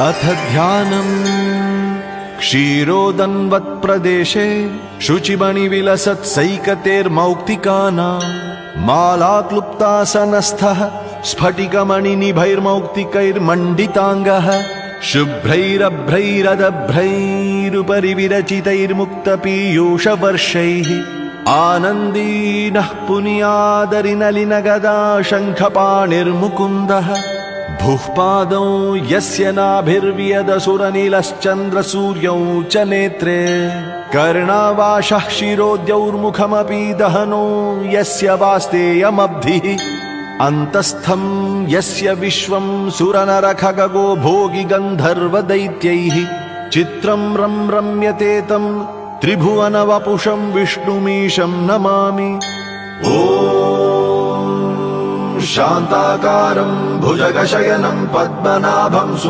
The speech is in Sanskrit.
अथ ध्यानम् क्षीरोदन्वत्प्रदेशे शुचिमणिविलसत्सैकतेर्मौक्तिकानां मालाक्लुप्तासनस्थः स्फटिकमणिनिभैर्मौक्तिकैर्मण्डिताङ्गः शुभ्रैरभ्रैरदभ्रैरुपरि विरचितैर्मुक्तपीयूषवर्षैः आनन्दीनः पुनियादरिनलिनगदा शङ्खपाणिर्मुकुन्दः भुः पादौ यस्य नाभिर्व्यदसुरनिलश्चन्द्रसूर्यौ च नेत्रे कर्णावाशः शिरोद्यौर्मुखमपि दहनो यस्य वास्तेयमब्धिः अन्तस्थं यस्य विश्वं सुरनरखगो भोगि गन्धर्वदैत्यैः चित्रं रम्यते तं त्रिभुवनवपुषं विष्णुमीशं नमामि। ॐ शान्ताकारं भुजगशयनं पद्मनाभं